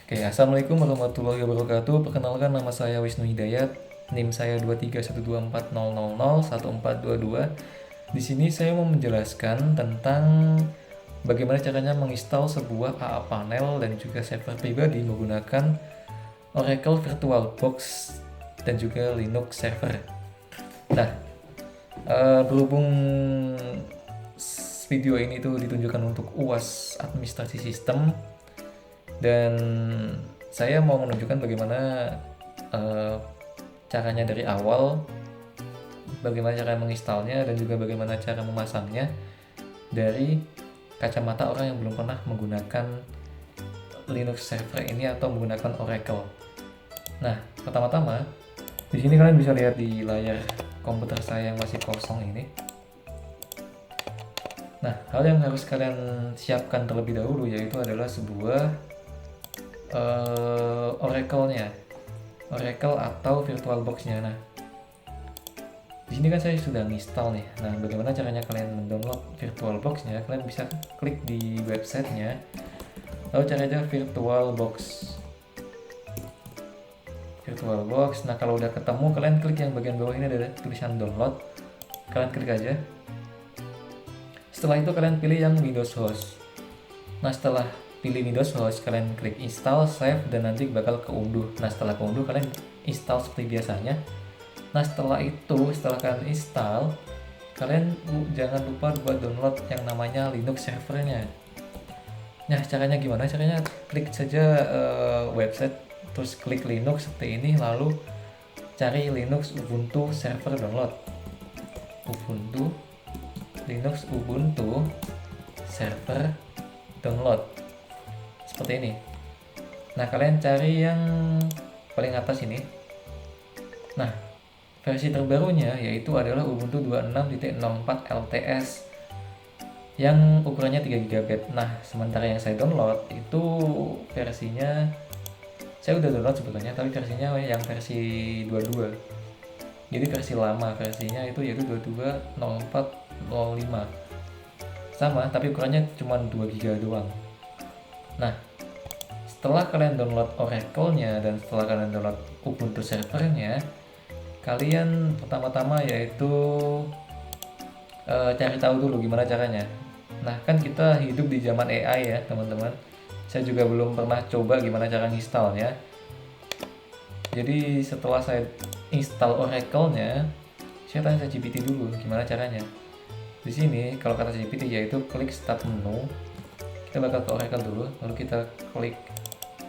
Oke, assalamualaikum warahmatullahi wabarakatuh. Perkenalkan, nama saya Wisnu Hidayat. NIM saya 23124001422. Di sini saya mau menjelaskan tentang bagaimana caranya menginstal sebuah AA panel dan juga server pribadi menggunakan Oracle VirtualBox dan juga Linux server. Nah, berhubung video ini tuh ditunjukkan untuk UAS administrasi sistem, dan saya mau menunjukkan bagaimana caranya dari awal, bagaimana cara menginstalnya, dan juga bagaimana cara memasangnya dari kacamata orang yang belum pernah menggunakan Linux server ini atau menggunakan Oracle. Nah, pertama-tama di sini kalian bisa lihat di layar komputer saya yang masih kosong ini. Nah, hal yang harus kalian siapkan terlebih dahulu yaitu adalah sebuah Oracle-nya, Oracle atau VirtualBox-nya. Nah, di sini kan saya sudah install nih. Nah, bagaimana caranya kalian mendownload VirtualBox-nya? Kalian bisa klik di websitenya, lalu cari aja VirtualBox. VirtualBox. Nah, kalau udah ketemu, kalian klik yang bagian bawah ini ada tulisan download. Kalian klik aja. Setelah itu kalian pilih yang Windows Host. Nah, setelah pilih Windows Host, kalian klik install, save, dan nanti bakal keunduh. Nah, setelah keunduh, kalian install seperti biasanya. Nah, setelah kalian install, kalian jangan lupa buat download yang namanya Linux servernya. Nah, caranya gimana? Caranya klik saja website, terus klik Linux seperti ini, lalu cari Linux Ubuntu server download. Linux Ubuntu server download. Seperti ini. Nah, kalian cari yang paling atas ini. Nah, versi terbarunya yaitu adalah Ubuntu 26.04 LTS yang ukurannya 3 GB. Nah, sementara yang saya download itu versinya, saya udah download sebetulnya, tapi versinya yang versi 22. Jadi versi lama versinya itu yaitu 22.04.05. Sama, tapi ukurannya cuma 2 GB doang. Nah, setelah kalian download Oracle-nya dan setelah kalian download Ubuntu servernya, kalian pertama-tama yaitu cari tahu dulu gimana caranya. Nah, kan kita hidup di zaman AI ya, teman-teman. Saya juga belum pernah coba gimana cara installnya. Jadi setelah saya install Oracle-nya, saya tanya ChatGPT dulu gimana caranya. Di sini kalau kata ChatGPT yaitu klik start menu. Kita bakal ke Oracle dulu, lalu kita klik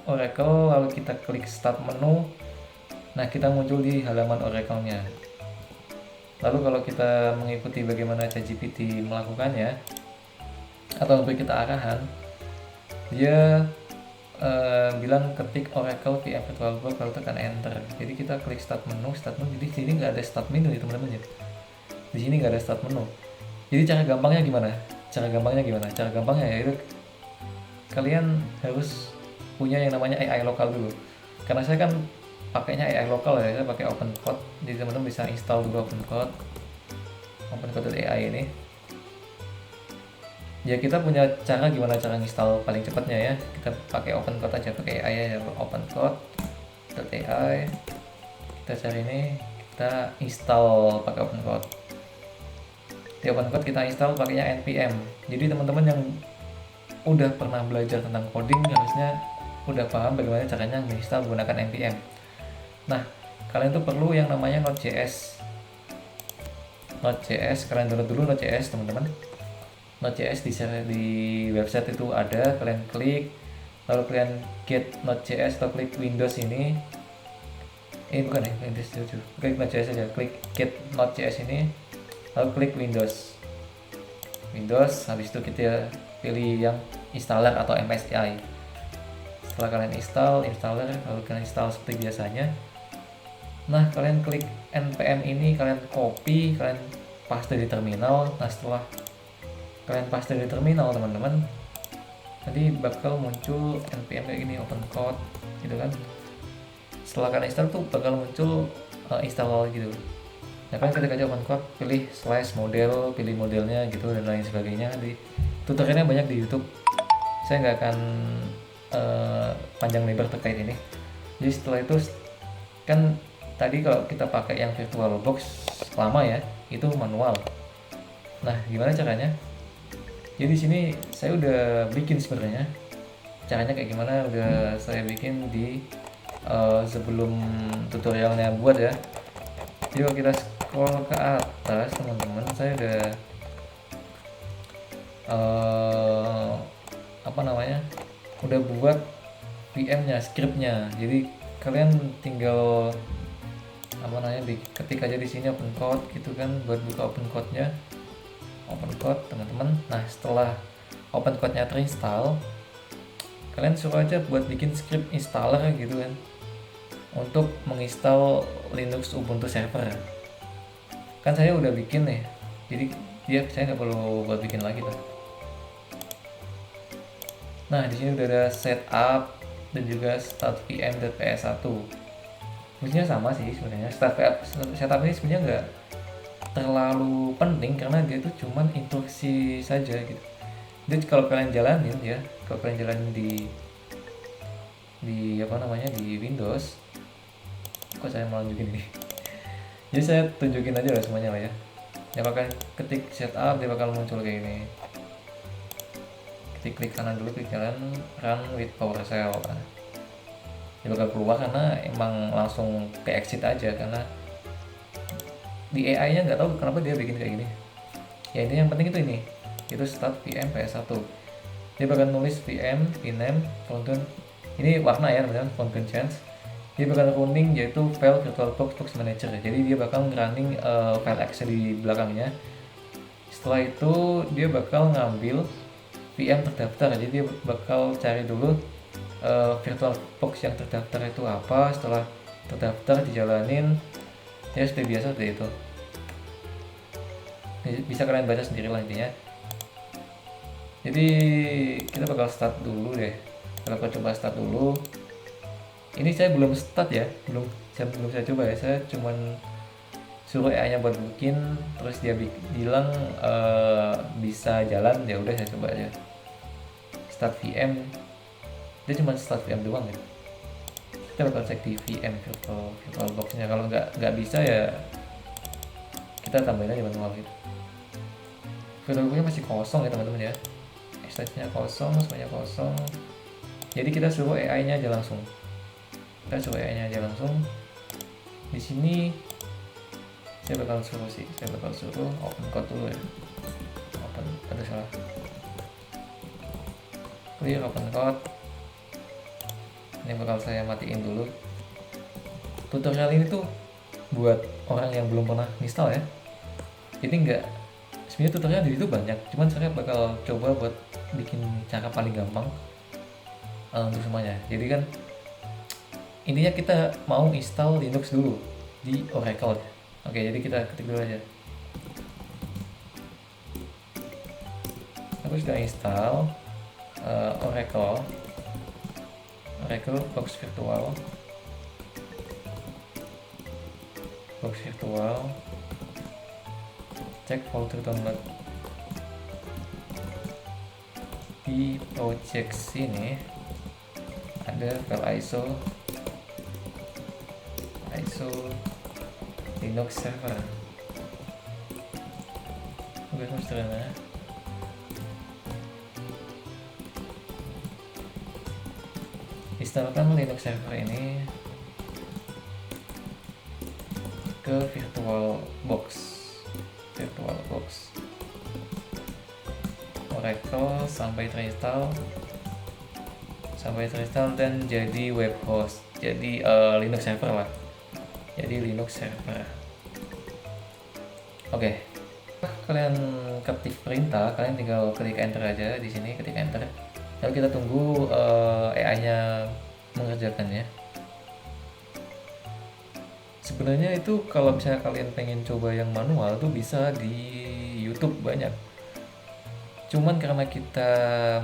Oracle, lalu kita klik start menu. Nah, kita muncul di halaman Oracle-nya. Lalu kalau kita mengikuti bagaimana ChatGPT melakukannya atau memberi kita arahan, dia bilang ketik Oracle VM VirtualBox lalu tekan enter. Jadi kita klik start menu. Jadi di sini nggak ada start menu ya teman-teman ya. Di sini nggak ada start menu. Jadi cara gampangnya gimana? Cara gampangnya yaitu kalian harus punya yang namanya AI lokal dulu. Karena saya kan pakainya AI lokal ya, saya pakai OpenCode. Jadi teman-teman bisa install dulu OpenCode.ai ini. Ya, kita punya gimana cara install paling cepatnya ya. Kita pakai OpenCode aja, pakai AI aja, OpenCode.ai. Kita cari ini, kita install pakai OpenCode. Di OpenCode kita install pakainya npm. Jadi teman-teman yang udah pernah belajar tentang coding harusnya udah paham bagaimana caranya menginstal menggunakan npm. Nah, kalian tuh perlu yang namanya Node.js. Kalian download dulu Node.js teman-teman. Node.js di website itu ada, kalian klik, lalu kalian get Node.js atau klik Windows ini. Bukan ya, Windows 7. Klik Node.js aja, klik get Node.js ini, lalu klik Windows. Habis itu kita pilih yang installer atau MSI. Setelah kalian installer, lalu kalian install seperti biasanya. Nah, kalian klik npm ini, kalian copy, kalian paste di terminal. Nah, setelah kalian paste di terminal teman-teman, nanti bakal muncul npm kayak gini, OpenCode gitu kan. Setelah kalian install tuh bakal muncul install gitu. Nah, kalian ketik aja OpenCode, pilih /model, pilih modelnya gitu dan lain sebagainya. Di tutorialnya banyak di YouTube. Saya nggak akan panjang lebar terkait ini. Jadi setelah itu kan tadi kalau kita pakai yang VirtualBox lama ya, itu manual. Nah, gimana caranya? Jadi di sini saya udah bikin sebenarnya. Caranya kayak gimana udah saya bikin di sebelum tutorialnya buat ya. Jadi kalau kita scroll ke atas teman-teman, saya udah apa namanya? Udah buat VM-nya, script-nya. Jadi kalian tinggal apa namanya ketik aja di sini open code gitu kan, buat buka open code-nya. Open code teman-teman. Nah, setelah open code-nya terinstall, kalian suruh aja buat bikin script installer gitu kan, untuk menginstal Linux Ubuntu server. Kan saya udah bikin nih, jadi saya nggak perlu buat bikin lagi tuh. Nah, di sini udah ada setup dan juga start vm.ps1. Fungsinya sama sih sebenarnya. Setup ini sebenarnya nggak terlalu penting karena dia tuh cuman instruksi saja gitu. Jadi kalau kalian jalanin ya, kalau kalian jalanin di apa namanya di Windows, kok saya malah nunjukin ini. Jadi saya tunjukin aja lah semuanya lah ya. Ya bakal ketik setup, dia bakal muncul kayak gini. Ketik klik kanan dulu, klik kanan, run with PowerShell. Dia bakal keluar karena emang langsung ke exit aja, karena di AI nya nggak tahu kenapa dia bikin kayak gini. Ya ini yang penting itu ini, itu start VM PS1. Dia bakal nulis VM, vname, fountain. Ini warna ya teman-teman, fountain change. Dia bakal running yaitu file VirtualBox Box Manager. Jadi dia bakal running file X di belakangnya. Setelah itu dia bakal ngambil VM terdaftar. Jadi dia bakal cari dulu VirtualBox yang terdaftar itu apa. Setelah terdaftar dijalanin, ya seperti biasa seperti itu. Bisa kalian baca sendiri lah intinya. Jadi kita bakal start dulu deh. Kita bakal coba start dulu. Ini saya belum start ya, belum saya coba ya. Saya cuman suruh AI-nya buat bikin, terus dia bilang bisa jalan, ya udah saya coba aja. Start VM. Dia cuma start VM doang ya. Kita bakal cek di VM VirtualBox-nya. Kalau nggak bisa ya kita tambahin aja manual gitu. VirtualBox-nya masih kosong ya teman-teman ya. Stage-nya kosong, semuanya kosong. Jadi kita suruh AI-nya aja langsung. Di sini saya bakal suruh open code dulu ya. Clear open code. Ini bakal saya matiin dulu. Tutorial ini tuh buat orang yang belum pernah install ya. Jadi sebenarnya tutorial di YouTube banyak, cuman saya bakal coba buat bikin cara paling gampang untuk semuanya. Jadi kan intinya kita mau install Linux dulu di Oracle. Oke, jadi kita ketik dulu aja. Aku sudah install Oracle Box Virtual. Cek folder download. Di project sini ada file ISO Linux server. Oke, sederhana. Instalkan Linux server ini ke VirtualBox Oracle sampai terinstall dan jadi web host, jadi Linux server lah. Oke. Kalian ketik perintah, kalian tinggal klik enter aja di sini, ketik enter. Lalu kita tunggu AI-nya mengerjakannya. Sebenarnya itu kalau misalnya kalian pengen coba yang manual tuh bisa di YouTube banyak. Cuman karena kita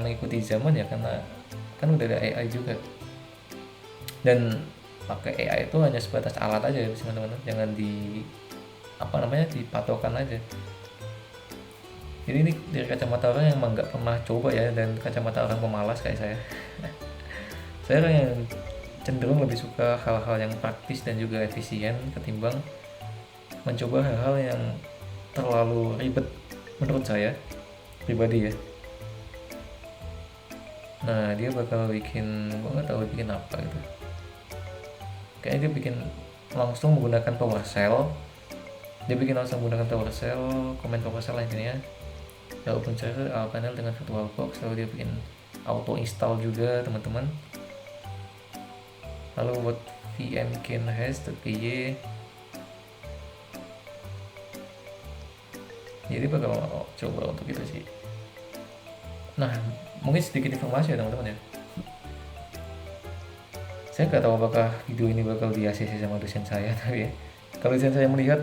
mengikuti zaman ya, karena kan udah ada AI juga. Dan pakai AI itu hanya sebatas alat aja ya teman-teman, jangan dipatokan aja. Jadi ini dari kacamata orang yang emang nggak pernah coba ya, dan kacamata orang pemalas kayak saya. Saya orang yang cenderung lebih suka hal-hal yang praktis dan juga efisien ketimbang mencoba hal-hal yang terlalu ribet menurut saya pribadi ya. Nah, dia bakal bikin, gue nggak tahu bikin apa gitu. Kayaknya dia bikin langsung menggunakan PowerShell. Dia bikin langsung menggunakan PowerShell, komen PowerShell intinya. Lalu pencari panel dengan VirtualBox, lalu dia bikin auto install juga teman-teman. Lalu buat vmkinhash.py, jadi bakal coba untuk itu sih. Nah, mungkin sedikit informasi ya teman-teman ya. Saya nggak tahu apakah video ini bakal di ACC sama dosen saya, tapi ya, kalau dosen saya melihat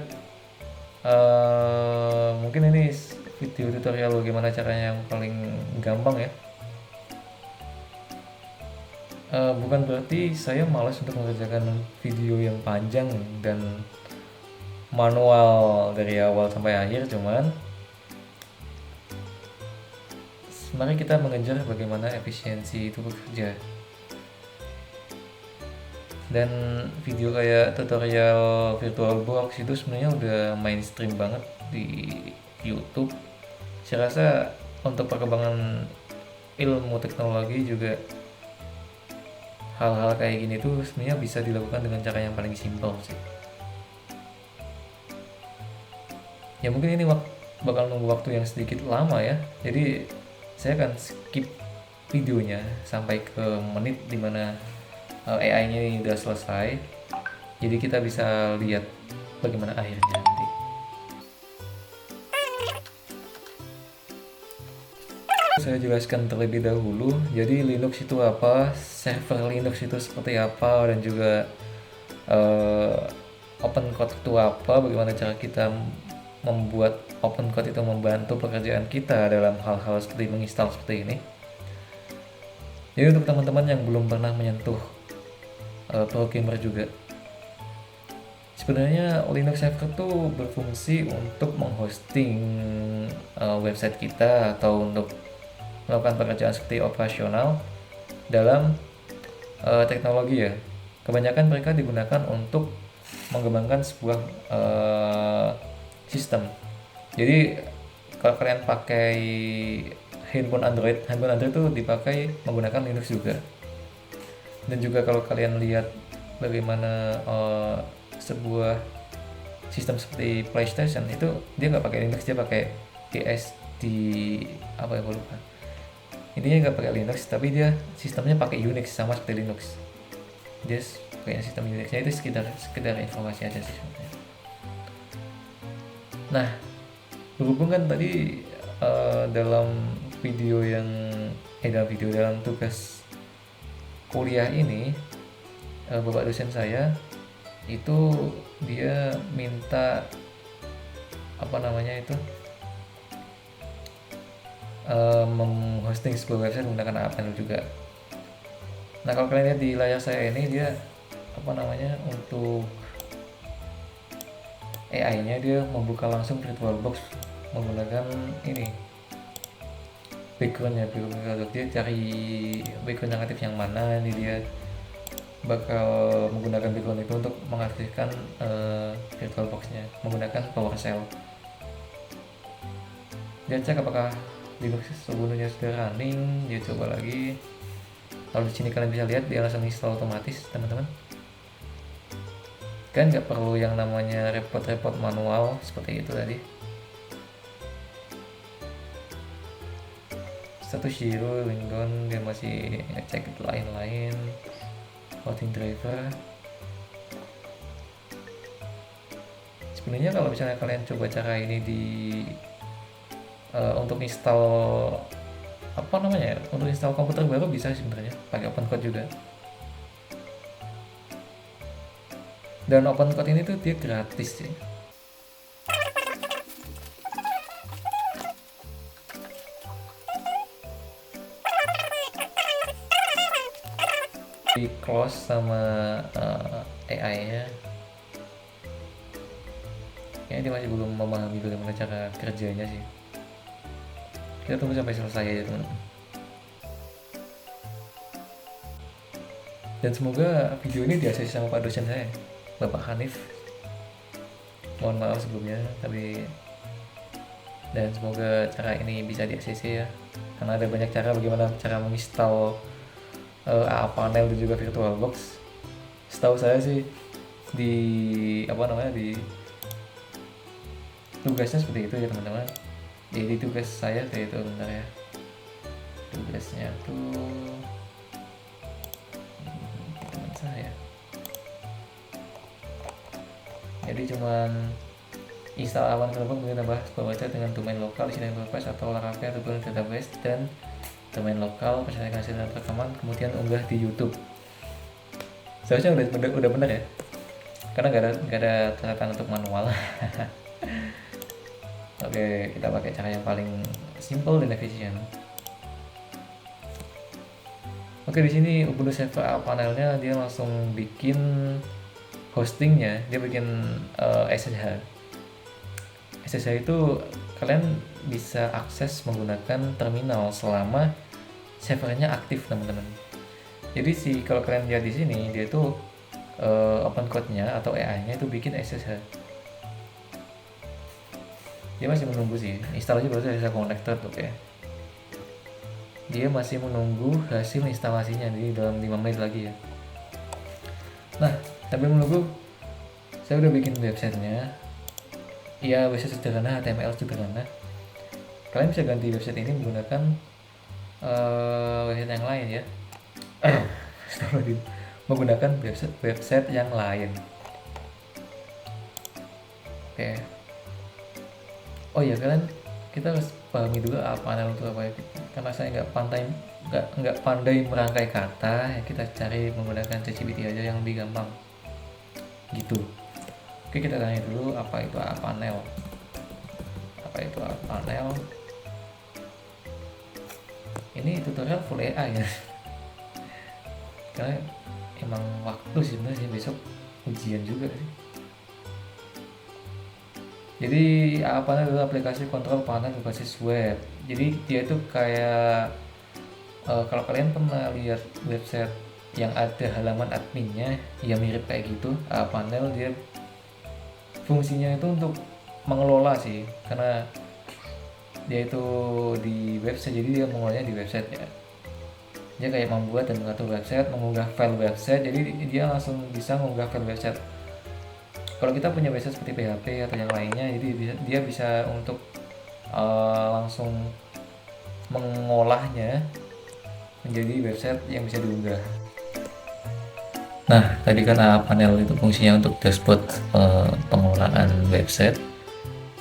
mungkin ini video tutorial bagaimana caranya yang paling gampang ya. Bukan berarti saya malas untuk mengerjakan video yang panjang dan manual dari awal sampai akhir, cuman mari kita mengejar bagaimana efisiensi itu bekerja. Dan video kayak tutorial VirtualBox itu sebenarnya udah mainstream banget di YouTube. Saya rasa untuk perkembangan ilmu teknologi juga hal-hal kayak gini tuh sebenarnya bisa dilakukan dengan cara yang paling simpel sih. Ya mungkin ini bakal nunggu waktu yang sedikit lama ya. Jadi saya akan skip videonya sampai ke menit dimana AI-nya ini udah selesai. Jadi kita bisa lihat bagaimana akhirnya nanti. Saya jelaskan terlebih dahulu. Jadi Linux itu apa, server Linux itu seperti apa, dan juga open code itu apa, bagaimana cara kita membuat open code itu membantu pekerjaan kita dalam hal-hal seperti menginstal seperti ini. Jadi untuk teman-teman yang belum pernah menyentuh programmer juga, sebenarnya Linux server tuh berfungsi untuk menghosting website kita atau untuk melakukan pekerjaan seperti operasional dalam teknologi ya. Kebanyakan mereka digunakan untuk mengembangkan sebuah sistem. Jadi kalau kalian pakai handphone Android itu dipakai menggunakan Linux juga. Dan juga kalau kalian lihat bagaimana sebuah sistem seperti PlayStation itu dia nggak pakai Linux, dia pakai BSD apa ya, gue lupa. Intinya nggak pakai Linux, tapi dia sistemnya pakai Unix sama seperti Linux. Dia pakai sistem Unixnya, itu sekedar informasi aja sih sebenarnya. Nah, berhubung kan tadi dalam dalam tugas kuliah ini bapak dosen saya itu dia minta memhosting sebuah website menggunakan AppNet juga. Nah, kalau kalian lihat di layar saya ini, dia untuk AI-nya dia membuka langsung VirtualBox menggunakan ini backgroundnya. Dia cari background yang aktif yang mana, ini dia bakal menggunakan background itu untuk mengaktifkan VirtualBox-nya menggunakan PowerShell. Dia cek apakah Linux sebelumnya sudah running, dia coba lagi. Lalu di sini kalian bisa lihat dia langsung install otomatis, teman-teman. Kan nggak perlu yang namanya repot-repot manual seperti itu tadi. Status zero, Windows dia masih ngecek lain-lain. Routing driver. Sebenarnya kalau misalnya kalian coba cara ini untuk install untuk install komputer baru bisa sebenarnya pakai OpenCode juga. Dan OpenCode ini tuh dia gratis sih. Di close sama AI-nya. Kayaknya dia masih belum memahami bagaimana cara kerjanya sih. Kita tunggu sampai selesai aja teman-teman. Dan semoga video ini diakses sama Pak dosen saya, Bapak Hanif. Mohon maaf sebelumnya, tapi dan semoga cara ini bisa diakses ya, karena ada banyak cara bagaimana cara menginstal AA panel dan juga VirtualBox. Setahu saya sih di di tugasnya seperti itu ya teman-teman. Jadi tugas saya kayak itu, bentar ya, tugasnya tuh teman saya. Jadi cuman install awan telepon, kemudian tambah baca dengan domain lokal, isi dengan WordPress atau Laravel ataupun database, dan domain lokal, persyaratan hasil dan rekaman, kemudian unggah di YouTube. Seharusnya udah benar ya, karena nggak ada catatan untuk manual. Oke, kita pakai cara yang paling simple dan efisien. Oke, di sini Ubuntu Server panelnya dia langsung bikin hostingnya, dia bikin SSH. SSH itu kalian bisa akses menggunakan terminal selama servernya aktif, teman-teman. Jadi kalau kalian lihat di sini, dia itu open code-nya atau AI-nya itu bikin SSH. Dia masih menunggu sih, install aja baru saya connected, oke. Dia masih menunggu hasil instalasinya, jadi dalam 5 menit lagi ya. Nah, sambil menunggu, saya udah bikin websitenya. Ya, website sederhana, HTML sederhana. Kalian bisa ganti website ini menggunakan website yang lain ya. Menggunakan website yang lain. Oke. Oh ya, kita harus pahami dulu panel itu apa ya. Karena saya nggak pandai merangkai kata, ya kita cari menggunakan ChatGPT aja yang lebih gampang. Gitu. Oke, kita tanya dulu apa itu panel. Apa itu panel? Ini tutorial full AI ya. Karena emang waktu sih sebenarnya, besok ujian juga sih. Jadi panel adalah aplikasi kontrol panel berbasis web. Jadi dia itu kayak kalau kalian pernah lihat website yang ada halaman adminnya, ya mirip kayak gitu. Panel dia fungsinya itu untuk mengelola sih, karena dia itu di website, jadi dia mengelolanya di website ya. Dia kayak membuat dan mengatur website, mengunggah file website, jadi dia langsung bisa mengunggah file website. Kalau kita punya website seperti PHP atau yang lainnya, jadi dia bisa untuk langsung mengolahnya menjadi website yang bisa diunggah. Nah, tadi kan panel itu fungsinya untuk dashboard pengelolaan website.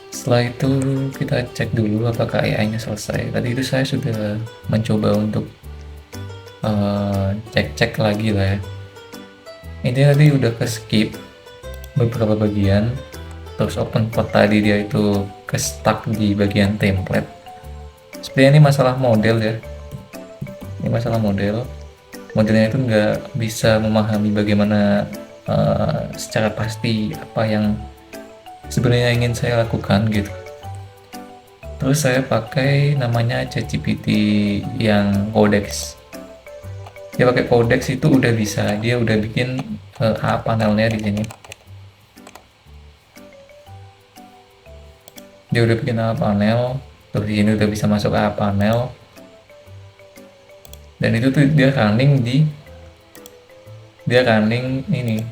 Setelah itu kita cek dulu apakah AI-nya selesai. Tadi itu saya sudah mencoba untuk cek lagi lah ya. Ini tadi udah ke skip beberapa bagian, terus open code tadi dia itu ke stuck di bagian template. Sepertinya ini masalah model ya. Ini masalah modelnya itu nggak bisa memahami bagaimana secara pasti apa yang sebenarnya ingin saya lakukan gitu. Terus saya pakai namanya ChatGPT yang Codex. Dia pakai Codex itu udah bisa, dia udah bikin panelnya di sini. Dia udah bikin panel, terus di sini udah bisa masuk panel. Dan itu tuh dia running ini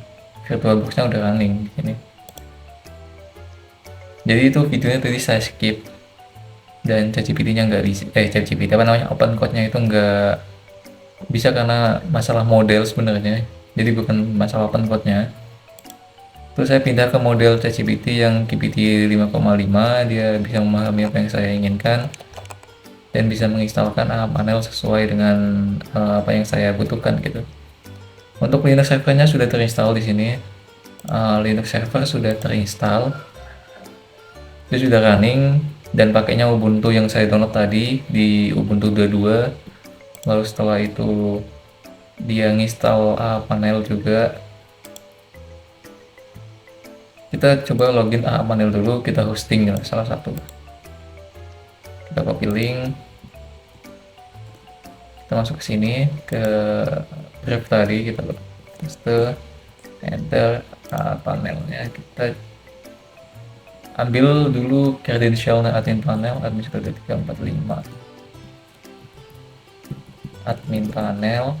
VirtualBox-nya udah running di sini. Jadi itu videonya tadi saya skip dan ChatGPT-nya nggak bisa, ChatGPT open code-nya itu nggak bisa karena masalah model sebenarnya. Jadi bukan masalah open code-nya. Terus saya pindah ke model ChatGPT yang GPT 5,5, dia bisa memahami apa yang saya inginkan dan bisa menginstalkan panel sesuai dengan apa yang saya butuhkan gitu. Untuk Linux servernya sudah terinstall di sini. Linux server sudah terinstall. Dia sudah running dan pakainya Ubuntu yang saya download tadi di Ubuntu 22. Lalu setelah itu dia nginstal panel juga. Kita coba login panel dulu, kita hosting salah satu. Kita copy link, kita masuk ke sini ke drive tadi kita paste, enter, panelnya kita ambil dulu credentialnya admin panel, admin 12345, admin panel,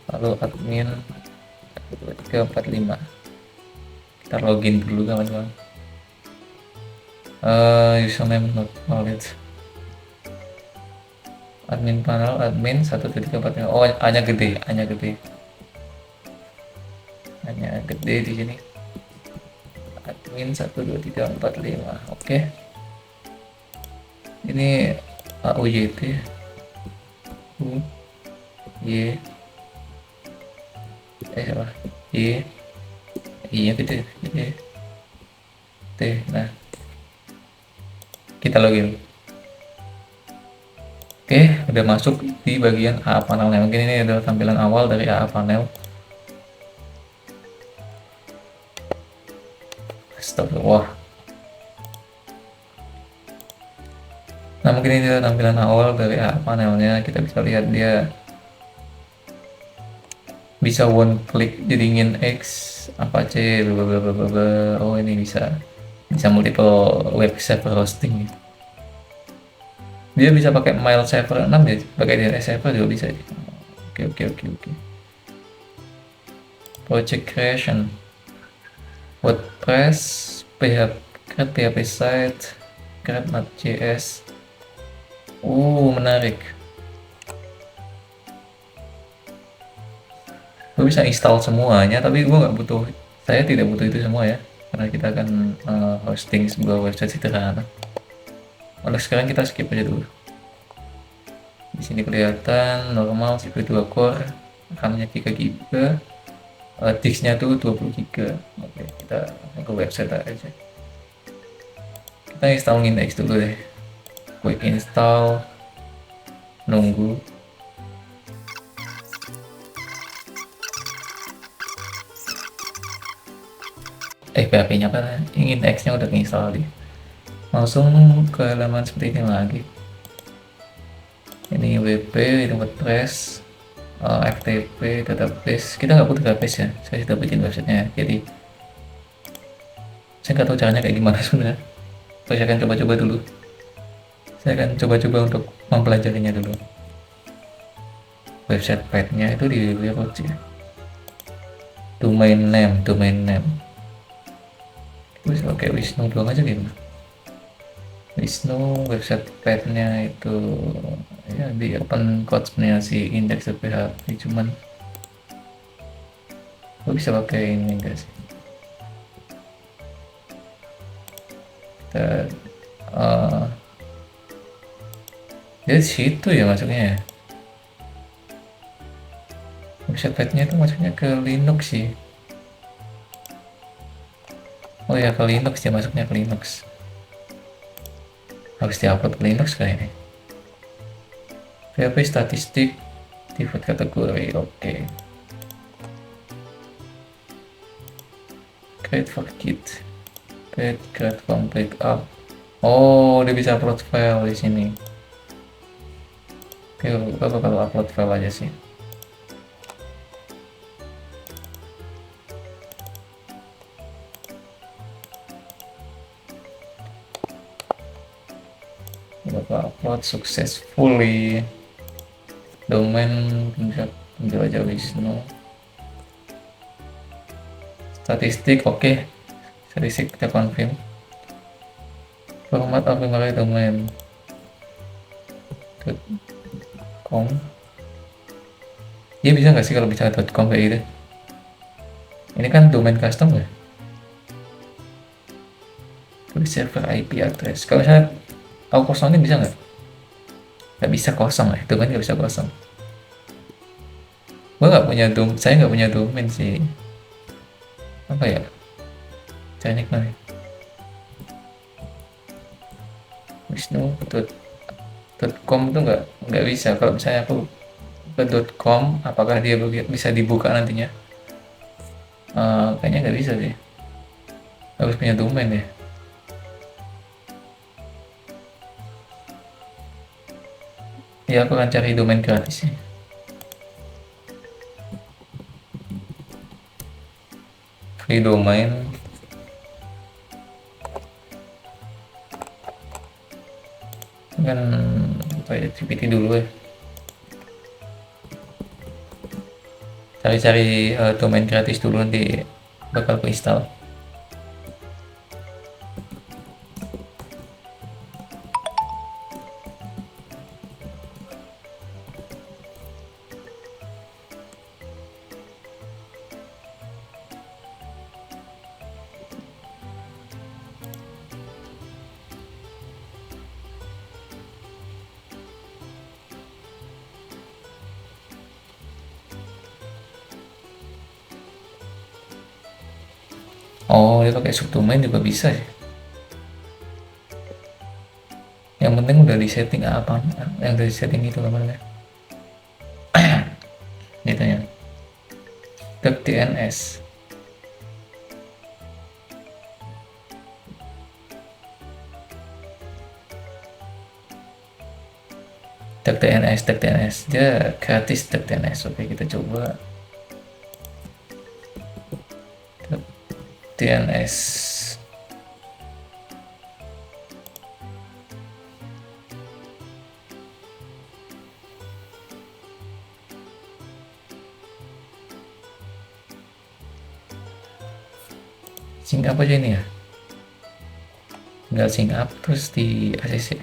lalu admin 12345, kita login dulu kawan-kawan. Username not valid, admin panel, admin 12345. Oh, hanya gede, hanya gede di sini, admin 12345. Oke, ini AUYT U Y salah, Y I nya gede T. Nah, kita login. Oke, udah masuk di bagian AA panelnya. Mungkin ini adalah tampilan awal dari AA panel. Astagfirullah. Nah, mungkin ini adalah tampilan awal dari AA panelnya. Kita bisa lihat dia bisa one click jeringin X, Apache, blablabla. Oh, ini bisa multiple web server hosting. Dia bisa pakai mail server 6 ya, pakai DNS server juga bisa. Oke. Project creation, WordPress, create PHP site, create Node.js. Menarik. Gue bisa install semuanya, tapi saya tidak butuh itu semua ya, karena kita akan hosting sebuah website sederhana. Untuk sekarang kita skip aja dulu. Di sini kelihatan normal CPU 2 core, RAM-nya 3 GB, disknya tuh 20 GB. Oke, kita ke website aja. Kita install Nginx dulu deh. Quick install, nunggu. PHP-nya apa? Nginx-nya udah install di. Langsung ke halaman seperti ini lagi. Ini WP, ini WordPress, FTP, database. Kita nggak butuh database ya, saya sudah bikin websitenya, jadi saya nggak tahu caranya kayak gimana sebenarnya. Saya akan coba-coba dulu. Saya akan coba-coba untuk mempelajarinya dulu. Website path-nya itu di website ya. Domain name. Bisa pakai Wisnu doang aja gitu. Wisnu, website path-nya itu ya di open code sebenarnya si index.php, cuman gue bisa pakai ini guys. Kita jadi situ ya masuknya ya. Website path-nya itu masuknya ke Linux sih. Oh ya, ke Linux dia masuknya ke Linux. Harus diupload ke Linux kayaknya. PHP statistik, default kategori, oke. Create for kit, create from backup. Oh, dia bisa upload file di sini. Oke, gue bakal upload file aja sih. Bakal upload successfully. Domain penjelajah Wisnu. Statistik oke. Statistik kita confirm. Format primary domain .com. Dia bisa nggak sih kalau bisa .com kayak gitu? Ini kan domain custom ya. Tulis server IP address. Kalau misalnya aku kosongin bisa nggak? Nggak bisa kosong ya, domain nggak bisa kosong. Saya nggak punya domain sih. Apa ya? Caranya gimana? Wisnu.com itu nggak bisa. Kalau misalnya aku ke .com, apakah dia bisa dibuka nantinya? Kayaknya nggak bisa sih. Harus punya domain ya. Ya, aku akan cari domain gratis sih. di domain kan buka GPT dulu ya, cari-cari domain gratis dulu, nanti bakal ke install. Oh, dia pakai subdomain juga bisa sih. Yang penting udah di setting apa, yang udah di setting itu namanya. Gitu ya. Tag DNS. Tag DNS. Dia gratis tag DNS. Oke, kita coba. Tag DNS. Sync up aja ini ya. Tinggal sync up terus di ACC.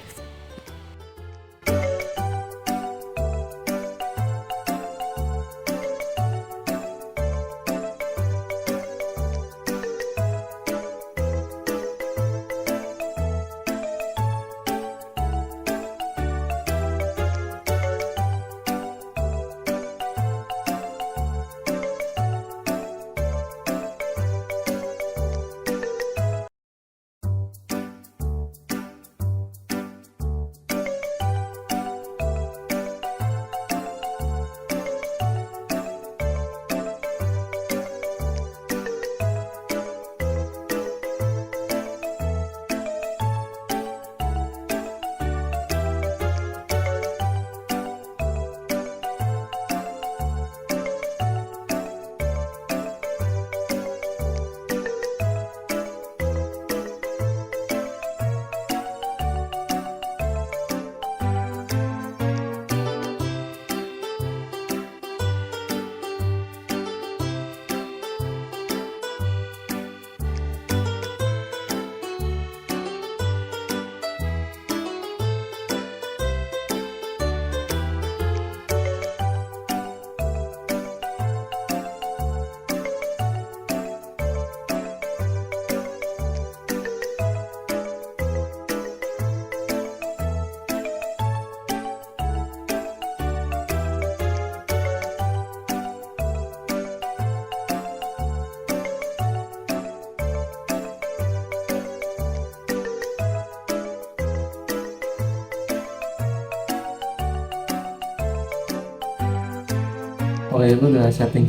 Oh ya, itu udah setting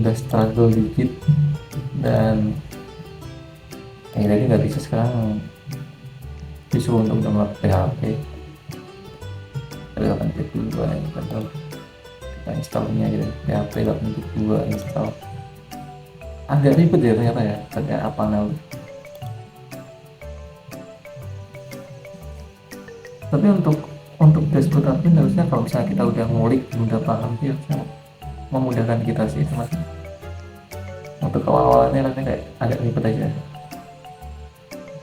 udah struggle dikit, dan tadi nggak bisa. Sekarang disuruh untuk download PHP. Ada 8.2 yang kita installnya aja deh, PHP 8.2 install. Agak ribet ya ternyata ya, pakai apa namanya. Tapi untuk dashboard admin harusnya kalau misalnya kita udah ngulik, udah paham sih, harusnya memudahkan kita sih itu mas. Untuk awal-awalnya nanti kayak agak ribet aja.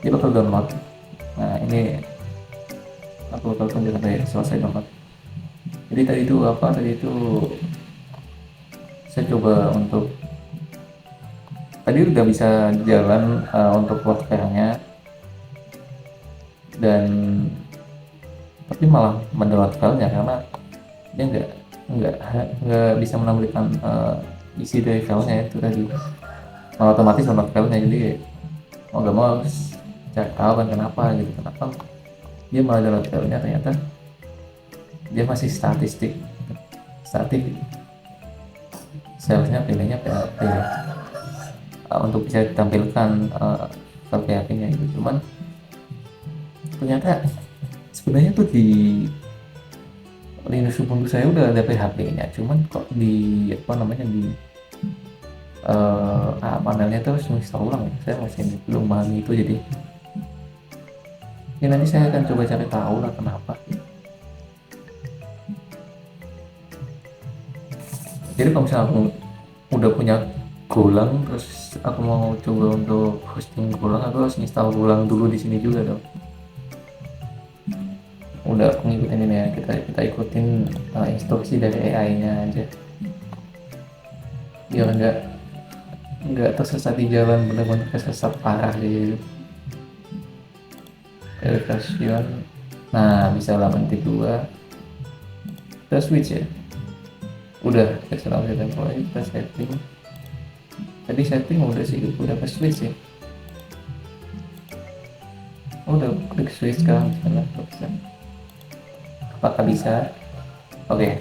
Dia bakal download. Nah ini aku bakal tunjuk sampai selesai download. Jadi tadi itu saya coba untuk tadi udah bisa jalan untuk workfare-nya, dan tapi malah mendownload filenya karena dia nggak bisa menampilkan isi dari filenya itu tadi, malah otomatis download filenya. Jadi mau nggak mau harus cari tahu kan kenapa dia malah download filenya, ternyata dia masih statik salesnya pilihnya PHP untuk bisa ditampilkan file PHP-nya itu. Cuman ternyata sebenarnya tuh di Linux Ubuntu saya udah ada PHP-nya, cuman kok di panelnya terus install ulang ya. Saya masih belum paham itu, jadi ya nanti saya akan coba cari tahu lah kenapa. Jadi kalau misalnya aku udah punya Golang, terus aku mau coba untuk hosting Golang, aku harus install Golang dulu di sini juga dong. Udah aku ngikutin ini ya, kita ikutin instruksi dari AI-nya aja, biar nggak tersesat di jalan, bener-bener tersesat parah gitu. Version, nah bisa 8.2, kita switch ya. Udah version update temporary, kita setting. Tadi setting udah sih, udah ke switch ya. Udah klik switch sekarang sana, bisa. Apakah bisa? Oke.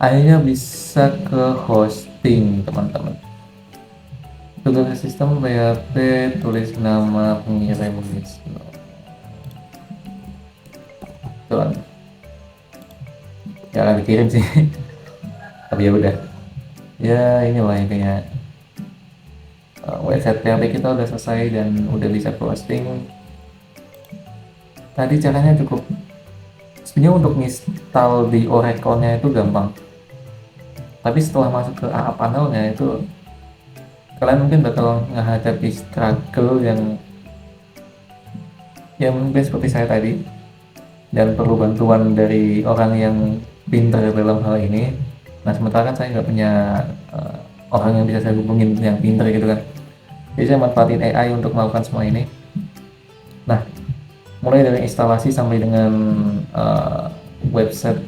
Akhirnya bisa ke hosting teman-teman. Tugas sistem PHP, tulis nama pengirim tuh, jangan dikirim sih. Tapi ya udah, ya inilah intinya. Website PHP kita udah selesai dan udah bisa posting. Tadi caranya cukup, sebenarnya untuk install di Oracle-nya itu gampang, tapi setelah masuk ke AA panelnya itu kalian mungkin bakal menghadapi struggle yang mungkin seperti saya tadi, dan perlu bantuan dari orang yang pintar dalam hal ini. Nah sementara kan saya nggak punya orang yang bisa saya hubungin yang pintar gitu kan, jadi saya manfaatin AI untuk melakukan semua ini. Nah mulai dari instalasi sampai dengan website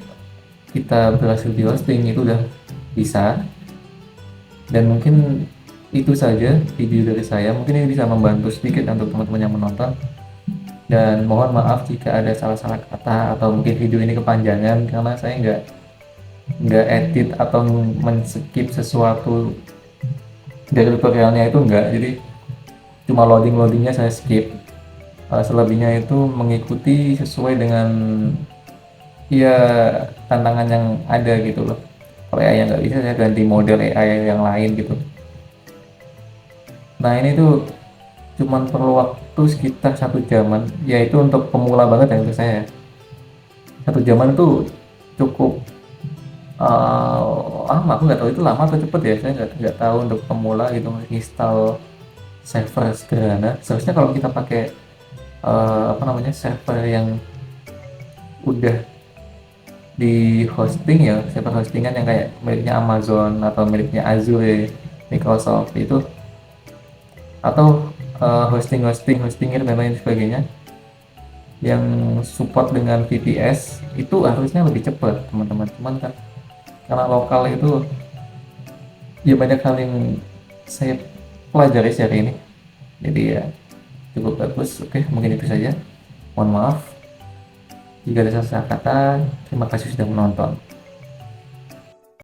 kita berhasil di hosting itu udah bisa. Dan mungkin itu saja video dari saya, mungkin ini bisa membantu sedikit untuk teman-teman yang menonton, dan mohon maaf jika ada salah-salah kata atau mungkin video ini kepanjangan karena saya nggak edit atau men-skip sesuatu dari tutorialnya, itu enggak, jadi cuma loadingnya saya skip. Selebihnya itu mengikuti sesuai dengan ya tantangan yang ada gitu loh. Kalau AI yang nggak bisa, saya ganti model AI yang lain gitu. Nah ini tuh cuman perlu waktu sekitar 1 jaman, yaitu untuk pemula banget ya untuk saya. 1 jaman itu cukup lama, aku nggak tahu itu lama atau cepet ya, saya nggak tahu untuk pemula gitu install server sederhana. Seharusnya kalau kita pakai server yang udah di hosting ya, server hostingan yang kayak miliknya Amazon atau miliknya Azure, Microsoft itu, atau hostingir dan lain sebagainya yang support dengan VPS, itu harusnya lebih cepat teman-teman. Cuman kan karena lokal itu ya banyak hal yang saya pelajari hari ini, jadi ya cukup bagus. Oke, mungkin itu saja. Mohon maaf jika ada salah kata. Terima kasih sudah menonton.